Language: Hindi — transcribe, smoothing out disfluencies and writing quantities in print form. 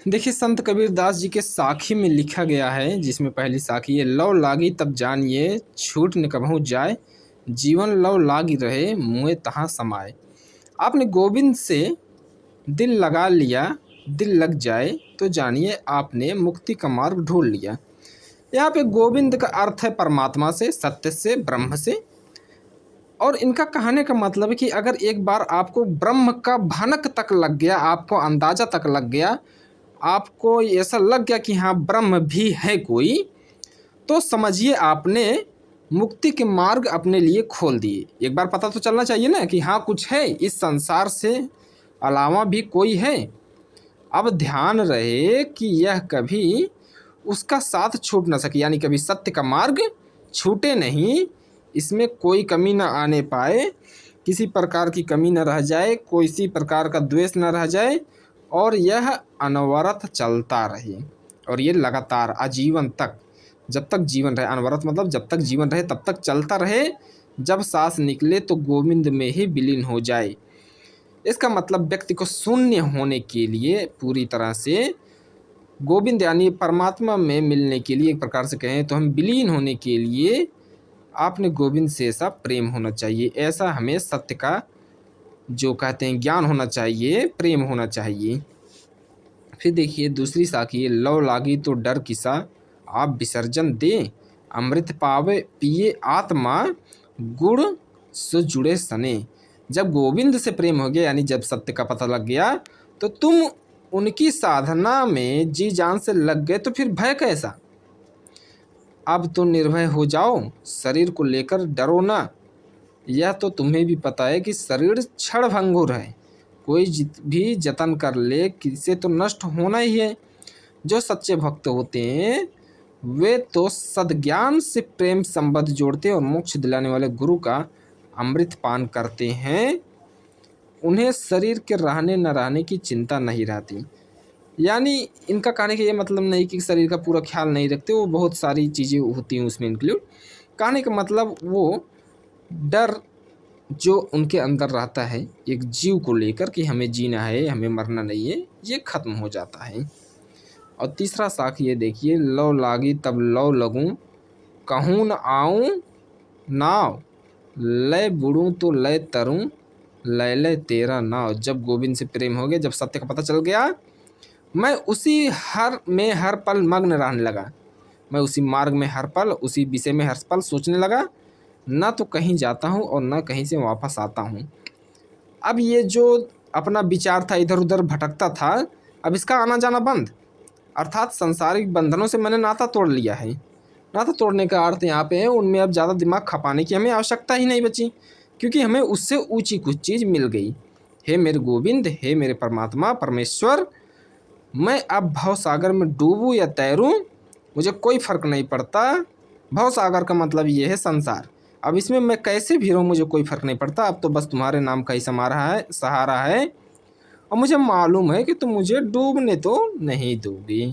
देखिए, संत कबीरदास जी के साखी में लिखा गया है, जिसमें पहली साखी है, लौ लागी तब जानिए छूट न कबहू जाए, जीवन लौ लागी रहे मुँह तहाँ समाए। आपने गोविंद से दिल लगा लिया, दिल लग जाए तो जानिए आपने मुक्ति का मार्ग ढूंढ लिया। यहाँ पे गोविंद का अर्थ है परमात्मा से, सत्य से, ब्रह्म से। और इनका कहने का मतलब है कि अगर एक बार आपको ब्रह्म का भनक तक लग गया, आपको अंदाजा तक लग गया, आपको ऐसा लग गया कि हाँ ब्रह्म भी है कोई, तो समझिए आपने मुक्ति के मार्ग अपने लिए खोल दिए। एक बार पता तो चलना चाहिए ना कि हाँ कुछ है, इस संसार से अलावा भी कोई है। अब ध्यान रहे कि यह कभी उसका साथ छूट ना सके, यानी कभी सत्य का मार्ग छूटे नहीं, इसमें कोई कमी ना आने पाए, किसी प्रकार की कमी न रह जाए, कोई सी प्रकार का द्वेष न रह जाए, और यह अनवरत चलता रहे, और ये लगातार आजीवन तक, जब तक जीवन रहे। अनवरत मतलब जब तक जीवन रहे तब तक चलता रहे, जब सांस निकले तो गोविंद में ही विलीन हो जाए। इसका मतलब व्यक्ति को शून्य होने के लिए, पूरी तरह से गोविंद यानी परमात्मा में मिलने के लिए, एक प्रकार से कहें तो हम विलीन होने के लिए आपने गोविंद से ऐसा प्रेम होना चाहिए, ऐसा हमें सत्य का जो कहते हैं ज्ञान होना चाहिए, प्रेम होना चाहिए। फिर देखिए दूसरी साखी है, लौ लागी तो डर किसा आप विसर्जन दे, अमृत पावे पिए आत्मा गुड़ से जुड़े सने। जब गोविंद से प्रेम हो गया, यानी जब सत्य का पता लग गया, तो तुम उनकी साधना में जी जान से लग गए, तो फिर भय कैसा। अब तो निर्भय हो जाओ, शरीर को लेकर डरो ना। यह तो तुम्हें भी पता है कि शरीर क्षण भंगुर है, कोई भी जतन कर ले किसे तो नष्ट होना ही है। जो सच्चे भक्त होते हैं वे तो सद्ज्ञान से प्रेम संबंध जोड़ते और मोक्ष दिलाने वाले गुरु का अमृत पान करते हैं। उन्हें शरीर के रहने न रहने की चिंता नहीं रहती। यानी इनका कहने का ये मतलब नहीं कि शरीर का पूरा ख्याल नहीं रखते, वो बहुत सारी चीज़ें होती हैं उसमें इंक्लूड। कहने का मतलब वो डर जो उनके अंदर रहता है एक जीव को लेकर कि हमें जीना है, हमें मरना नहीं है, ये खत्म हो जाता है। और तीसरा साख ये देखिए, लौ लागी तब लौ लगूं, कहूँ न आऊँ नाव, लय बुड़ूं तो लय तरूं, लय लय तेरा नाव। जब गोविंद से प्रेम हो गया, जब सत्य का पता चल गया, मैं उसी हर पल मग्न रहने लगा। मैं उसी मार्ग में हर पल, उसी विषय में हर पल सोचने लगा, ना तो कहीं जाता हूँ और ना कहीं से वापस आता हूँ। अब ये जो अपना विचार था इधर उधर भटकता था, अब इसका आना जाना बंद, अर्थात सांसारिक बंधनों से मैंने नाता तोड़ लिया है। नाता तोड़ने का अर्थ यहाँ पे है उनमें अब ज़्यादा दिमाग खपाने की हमें आवश्यकता ही नहीं बची, क्योंकि हमें उससे ऊंची कुछ चीज़ मिल गई। हे मेरे गोविंद, हे मेरे परमात्मा परमेश्वर, मैं अब भवसागर में डूबूँ या तैरूँ मुझे कोई फ़र्क नहीं पड़ता। भवसागर का मतलब ये है संसार, अब इसमें मैं कैसे भी रहूँ मुझे कोई फ़र्क नहीं पड़ता। अब तो बस तुम्हारे नाम का ही सहारा है, और मुझे मालूम है कि तुम मुझे डूबने तो नहीं दोगी।